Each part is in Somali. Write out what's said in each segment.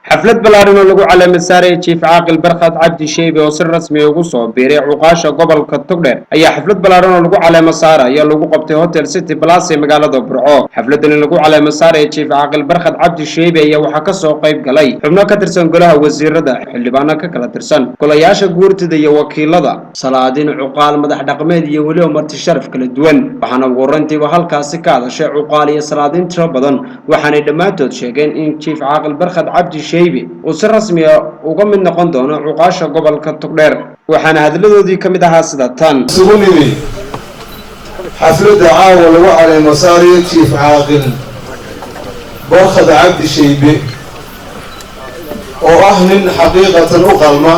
xaflad ballaaran oo lagu calaamad saaray Chief Caaqil Barkad Cabdi Sheybe oo si rasmi ah ugu soo biiray cuqaasha gobolka Togdheer ayaa xaflad ballaaran oo lagu calaamad saaray ayaa lagu qabtay Hotel City Place ee magaalada Burco. xafladan lagu calaamad saaray Chief Caaqil Barkad Cabdi Sheybe ayaa waxaa ka soo qayb galay xubno ka tirsan golaha wasiirada, xildhibaano ka kala tirsan golayaasha guurtida iyo wakiilada, salaadiin, cuqaal, madax dhaqameed iyo waliba marti sharaf kala duwan. waxaana ugu horeyntiiba halkaasi ka hadashay cuqaal iyo salaadiin tiro badan, waxaanay dhammaantood sheegeen in Chief Caaqil Barkad Cabdi Sheybe uu si rasmi ah uga mid noqon doono cuqaasha gobolka Togdheer. waxaana hadaladoodii ka mid ahaa sida tan: xafladda caawa lagu caleemo saarayo Chief Caaqil Barkad Cabdi Sheybe oo ah nin xaqiiqatan u qalma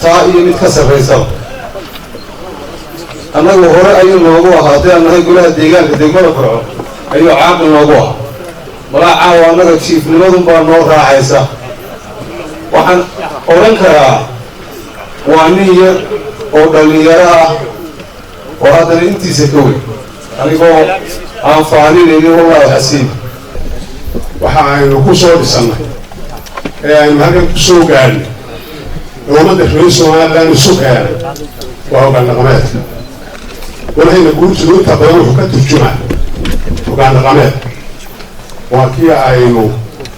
taa iyo mid ka sarraysa. annagu hore ayuu noogu ahaatay annahay golaha deegaanka degmada Burco ayuu caaqil noogu ah. malaa caawa annaga jiifnimadun baa noo raacaysa. waxaan odhan karaa waa nin yar oo dhallinyaro ah oo haddana intiisa ka weyn, anigoo aan faaninaynin wallaahi xasiin. waxa aynu ku soo dhisannay ee aynu halkan ku soo gaadhnay dowladda reer Somaliland isu keenay waa hoggaan dhaqameedka. walahayna guursidu inta badan wuxuu ka turjumaa hoggaan dhaqameed. waa kii aynu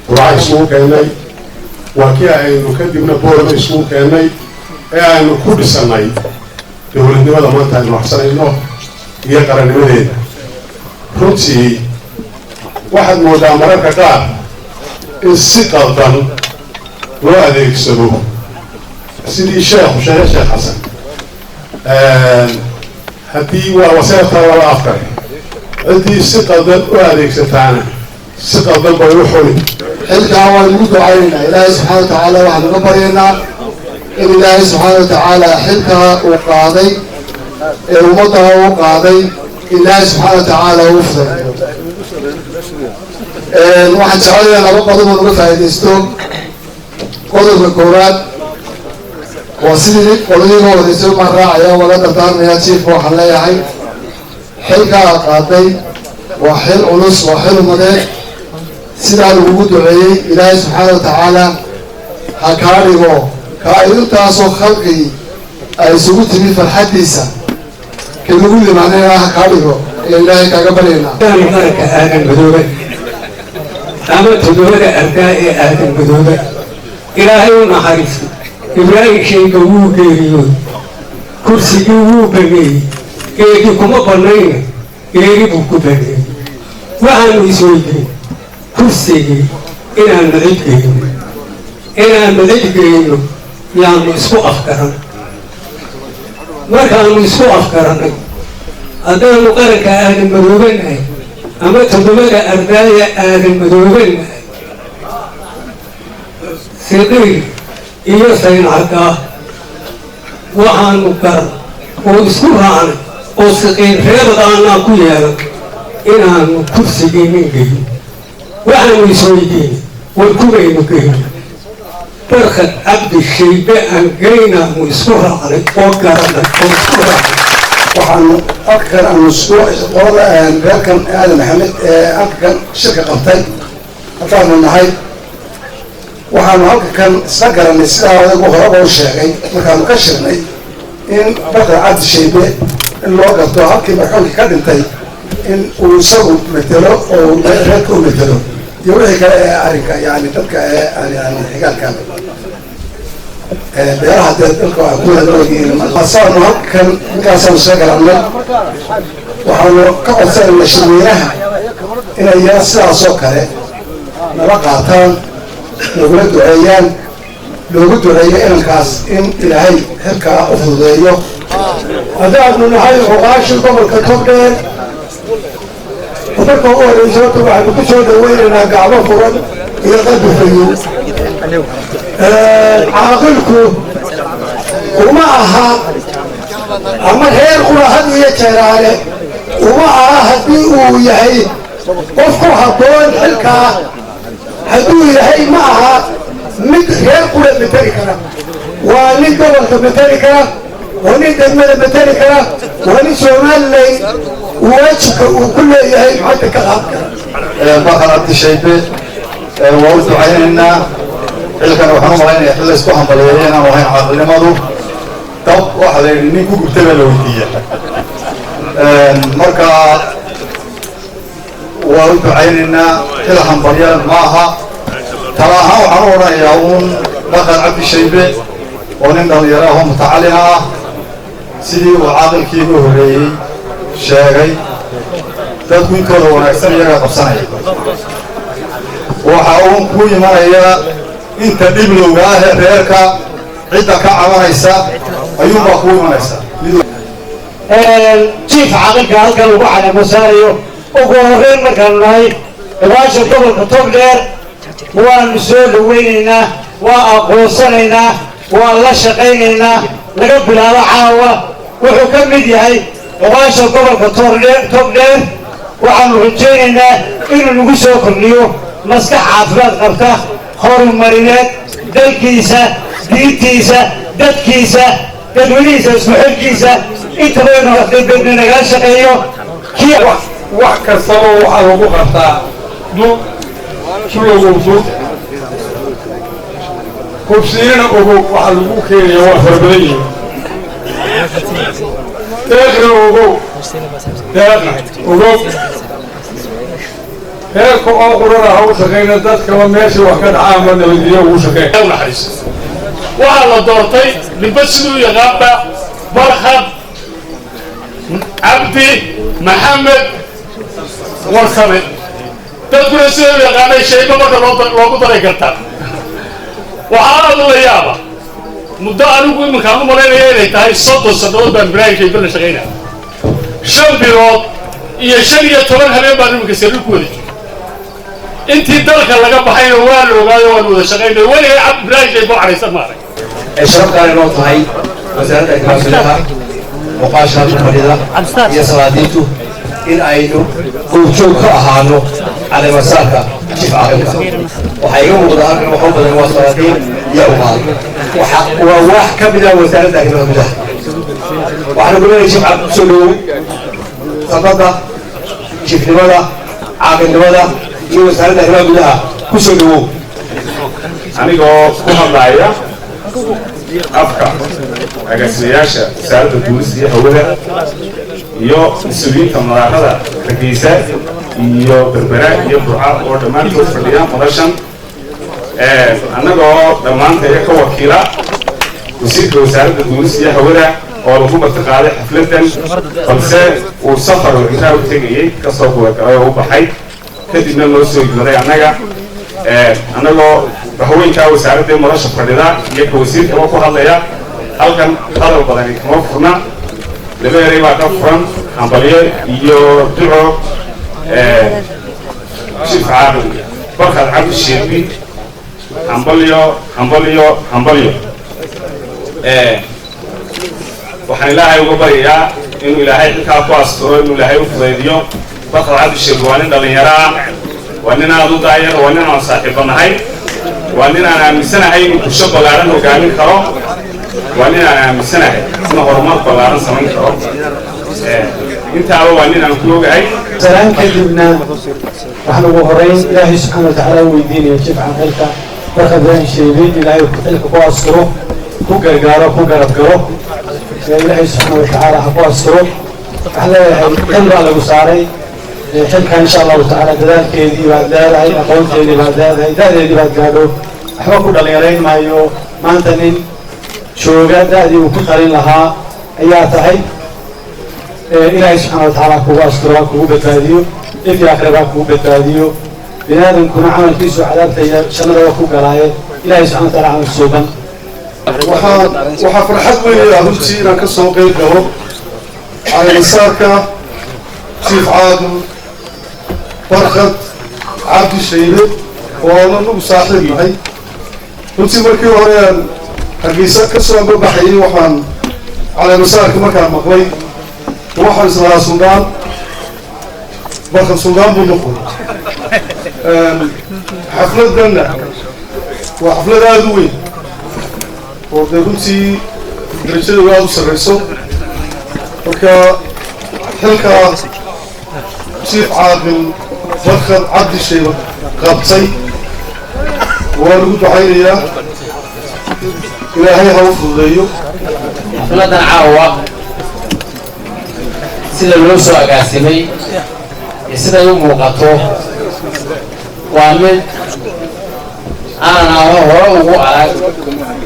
Burco isugu keennay, waa kii aynu kadibna Boorama isugu keennay ee aynu ku dhisannay dowladnimada maanta aynu waxsanayno iyo qarannimadeeda. runtii waxaad moodaa mararka qaar in si qaldan loo adeegsado, sidii sheekh xasan haddii waa waseertaa wala afkare, ciddii si qaldan u adeegsataana si qaldan bay u xuli. xilkaa waan ugu ducaynaynaa ilaahay subxaana watacaala, waxaan uga baryaynaa in ilaahay subxaana watacaala xilkaa uu qaaday ee ummaddaa uu qaaday ilaahay subxaana watacaala uu fudayo. waxaan jecelayaa laba qodob oo uga faa'iidaysto. qodobka koowaad waa sidii qodobadii uga horeysay maan raacaya wala dardaarmaya jiifka. waxaan leeyahay xilkaa qaaday waa xil culus, waa xil umadeed. sidaa lagugu duceeyey ilaahay subxaana watacaala ha kaa dhigo kaa intaasoo khalqii ay isugu timi farxaddiisa kanugu limaanayna ha kaa dhigo ayaa ilaahay kaaga baryaynaa. qaranka aadan madoobe ama todobada ardaa ee aadan madoobe ilaahay u naxariisto. ibraahim Sheybe wuu geeriyooday, kursigii wuu baneeyey, geedi kuma banayna geeri buu ku baneeyey. waxaanu isweydiin kursigii inaanu cidgeyno yaanu isku afgaran. markaanu isku afgarannay haddaanu qaranka aadan madoobanahay ama todobada ardaaya aadan madoobanahay, siqiir iyo sayncaddaa waxaanu garan oo isku raacnay oo siqiir reebad aanaa ku yeelan inaanu kursigii nin geyno. waxaanu isweydiinay war kubaynu geyno. Barkad Cabdi Sheybe aan geynaanu isku raacnay oo garanay oo isku raacnay. waxaanu halkan aanu qolada reerkan aadan maxamed ee halkan shirka qabtay halkaanu nahay. waxaanu halkan isla garanay sidaa odagu horeba u sheegay markaanu ka shirnay in Barkad Cabdi Sheybe in loo garto halkii marxuumkii ka dhintay in uu isagu metelo oo reerka u metelo iyo wixii kale ee arrinka yani dadka ee xigaalkan beeraha dee dalka waa ku hadlooyihiin. asaanu halkan markaasaanu soo garannay. waxaanu ka codsanayna shirweynaha inay yara sidaasoo kale nala qaataan, nagula duceeyaan, loogu duceeyo inankaas in ilaahay xilkaa u fududeeyo. haddaanu nahay cuqaasha gobolka Togdheer, marka ugu horeysa horta waxaanu ku soo dhaweynaynaa gacmo furan iyo qalbi fayow. caaqilku uma aha ama reer qura had iyo jeeraale uma aha haddii uu yahay qof ku habboon xilkaa. hadduu yahay ma aha mid reer qura mateli kara, waa nin gobolka mateli kara, waa nin degmada mateli kara, waa nin Somaliland waajibka uu ku leeyahay maxadda ka qaab kara. Barkad Cabdi Sheybe waa u ducaynaynaa. xilkan waxaan u malaynayaa xil la isku hambaliyeeyo inaan ahayn caqlinimadu dab waxa la yidhi nin ku gubtay baa la weydiiya marka waa u ducaynaynaa xil hambalyan ma aha tala ahaan waxaan u odhanayaa uun barkad cabdi shaybe oo nin dhalinyaro ahoo mutacalima ah sidii uu caaqilkii ugu horreeyey sheegay dadku intooda wanaagsan iyagaa qabsanaya waxa uun ku imanaya inta dhiblowga ah ee reerka cidda ka cabanaysa ayuunbaa ku imanaysa jiif caaqilka halkan lagu caleemo saarayo ugu horreyn markaanu nahay ciwaasha gobolka togdheer waanu soo dhaweynaynaa waa aqoonsanaynaa waa la shaqaynaynaa laga bilaabo caawa wuxuu ka mid yahay ciwaasha gobolka togdheer waxaanu rajaynaynaa inuu nagu soo kordhiyo maskax caafimaad qabta horumarineed dalkiisa diintiisa dadkiisa dadweynihiisa isku xilkiisa intaba inuu aqdibedna nagala shaqeeyo wax kastaba waxaa lagu qabtaa sulowowdu hubsiinana ogow waxaa lagu keenaya waa farbadan yihin deeqna ogow deeqna ogow heerka oo qurana ha u shaqayna dadkaba meesha wax ka dhacaa ma nabadiyo ugu shaqeyn waxaa la doortay ninba siduu yaqaanba barkad cabdi maxamed warsame dadkuna siduu yaqaanay shayba marka loogu daray karta waxaa aad la yaaba muddo anigu iminkaan u malaynaya inay tahay 30 sannadood baan Ibraahim Shaybe la shaqaynaa 5 bilood iyo 15 habeen baan iminka sariir ku wada joogay intii dalka laga baxayna waa la ogaaday waan wada shaqaynay weli Ibraahim Shaybe caraysan ma arag sharaf kale noo tahay wasaaradda arrimaha muqaasha fadhida iyo salaadiintu in aynu goobjoog ka ahaano caleemasaarka jiif caaqilka waxaa iga muuqda halkan waxu badan waa salaadiin iyo umaad waa wax ka mid ah wasaaradda arrimaha gudaha waxaanu guleynay jiif caaqil kusoo dhawow sabada jiifnimada caaqilnimada iyo wasaaradda arrimaha gudaha kusoo dhawow anigoo ku hadlaaya afka agaasimayaasha wasaaradda duulista iyo hawada iyo mas-uuliyiinta madaarada Hargeysa iyo Berbera iyo Burca oo dhammaantood fadhiyaan madashan annagoo dhammaanteeda ka wakiila wasiirka wasaaradda duulista iyo hawada oo lagu martiqaaday xafladan balse uu safar intaa u tegayay kasoo kuwagalay oo u baxay kadibna noo soo yimaaday annagoo haweenka wasaaradda madasha fadhida iyo ka wasiirka ku hadlaya halkan hadal badan kama furna laba eray baa ka furan hambalyo iyo duco jiif caaqil barkad cabdi shaybe hambalyo waxaan ilaahay uga baryayaa inuu ilaahay xilkaa ku asturo inuu ilaahay u fudaydiyo barkad cabdi shaybe waa nin dhalinyaro ah waa nin aad u daayar waa nin aan saaxiibo nahay waa nin aan aaminsanahay inuu bulsho ballaaran hogaamin karo waa nin aan aaminsanahay inuu horumar ballaaran samayn karo intaaba waa nin aan ku ogahay salaan kadibna waxaan ugu horeyn ilaahay subxaana watacaala weydiinaya jiif caaqilka barkad Ibraahim Shaybe ilaahay xilka ku asturo ku gargaaro ku garab galo ilaahay subxaana watacaala ha ku asturo waxaan leeyahay xil baa lagu saaray xilka insha allahu tacaala dadaalkeedii baad leedahay aqoonteedii baad leedahay da'deedii baad gaadho waxba ku dhalinyarayn maayo maanta nin jooga da'dii uu ku qalin lahaa ayaa tahay ilaahay subxaana watacaala kugu asturo kugu badbaadiyo ifii aakhiraba kugu badbaadiyo binaadankuna camalkiisu cadaabta iyo jannadaba ku galaaye ilaahay subxana wataala camal suuban waxaa farxad weyn runtii inaan ka soo qeyb galo caleemasaarka jiif caaqil barkad cabdi shaybe oo aan anagu saaxiib nahay runtii markii hore aan Hargeysa ka soo baxayay waxaan caleemasaarka markaan maqlay waxaan islahaa suldaan barkad suldaan buu noqon xafladanna waa xaflad aada u weyn oo dee runtii darajada aada u sarreyso marka xilkaa jiif caaqil barkad cabdi shaybe qabtay ولو دعينا إلهي هوفض ليو حفلة عاوة سيدا لوسو أقاسمي سيدا يوم وقتو وعمل أنا هو أرى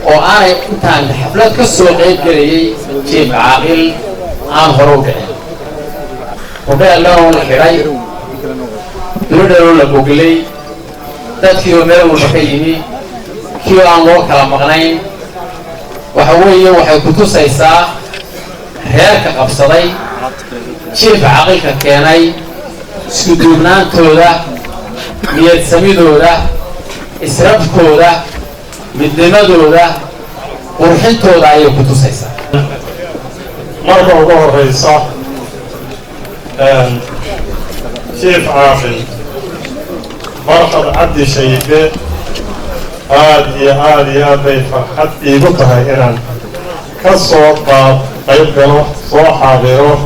وأنا إنتان حفلة كسوق يجري شيء عاقل عن هروب وده الله الحراي دولة ولا بوغلي تأتي ومر وشقيني كيو عن الله كلام مغنين وحويه وحكتو سيسا هيك قبصدي شيء عاقل كياني سكدوبنان تودا ميت سميدودا إسرافكودا midnimadooda qurxintooda ayay ku tusaysaa marka ugu horeysa Chief Caaqil Barkad Cabdi Shaybe aad bay farxad iigu tahay inaan ka soo qayb galo soo xaadiro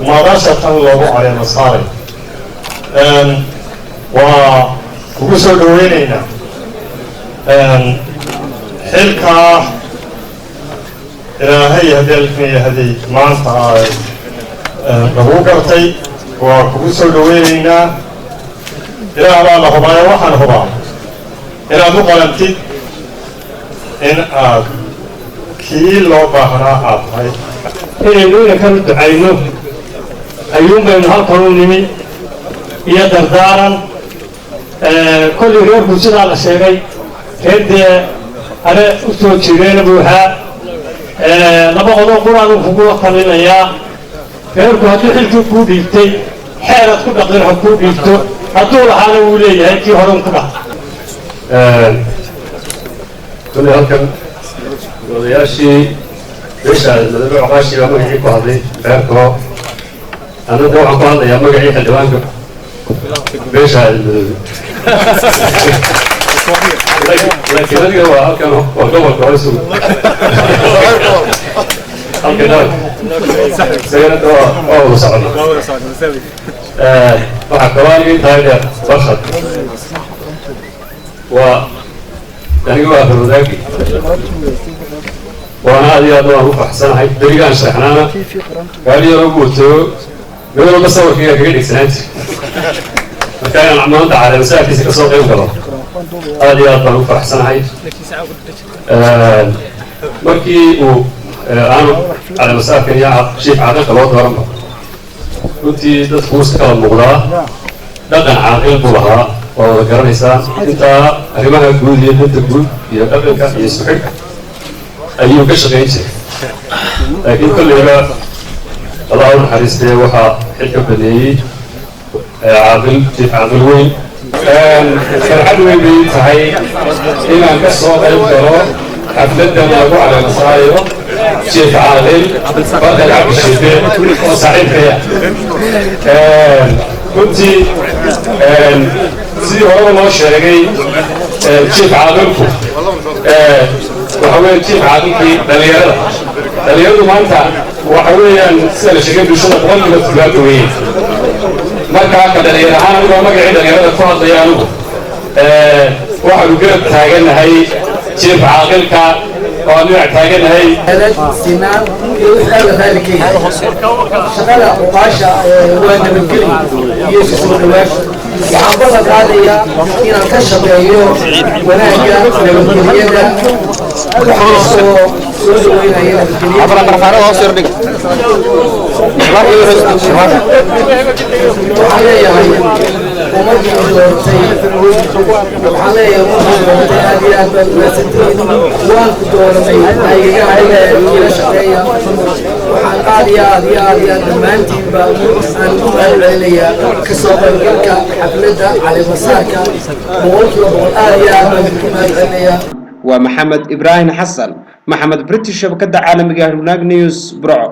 madasha tan loogu caleemo saaray waa kugu soo dhaweynaynaa xilka ilaahay hadeelkan yahay maanta lagu gartay waa kugu soo dhaweynaynaa ilaah baa la hubaayo waxaan hubaa inaad u qalantid in aad kii loo baahnaa aad tahay inaynu inankan u ducayno ayuun baynu halkan u nimi iyo dardaaran kolley reerku sidaa la sheegay reerdee أنا أستوى شيرين بوها لما قضوا قرآن وفقوا قلنا فهركو هاتو حلتو كوديتي حالة كودا غير كوديتو هاتو لحاله وليه هيكي هرم كودا كل هالكم وضياشي ليش هذا عقاشي لما يحكوا هذي فهركو أنا دو عقال يا مقعي حلوانكم ليش هذا لكن هذا هو كان وقبل كويس الكلام سيرت أو صعب مع كواني تايلر فخد و يعني هو آخر ذاك وأنا هذه أدوار فحسن هاي درجان شحنانا قال لي ربوتو قالوا بصور فيها كذا سنتي كان عمان على مسافة كسوق يوم هذه أدوار فحسن هاي مركي أنا على مسافة يا شيخ عادل كلام ورمى كنت تدخل كلام مغلا دقن عاقل بلها وذكر الإنسان أنت أرمها جود يد تقول يا قبلك يسحق أيوة كشغيش لكن كل يوم الله الحريص له وحى حكم بدي عاقل شيخ عاقل وين كان عدوي بيت هاي إمام كسر الجرا حفلتنا أبو على مصاير شيخ عاقل بدل عبد الشيخ وسعيد خيا كنت سيدي والله ما شاركي شيخ عاقلكم وحوالي شيخ عاقلكي دليل ما أنت وحوالي سنة شكل بشرة قرن من الثلاثوين ما كان دليل أنا ما قاعد دليل الفاضل ديالو واحد وقرب تاجنا هاي شيخ عاقلك وأنا تاجنا هاي سنان يوحنا ذلك شغال قماشة وأنا بالكلمة يسوع الواش وعبر هذا إن الكشف يو وناجا بالكلية عبر الرفاعة وصير دك عليه وعليه هذه الستين وان كدورتي هاي شقية وحن قاضية دمانتي بأن عليا كسوق الجلك حفلتها على مساكة بقولك عليا ومحمد إبراهيم حسن محمد بريتش شبكة عالمية هناك نيوز برعو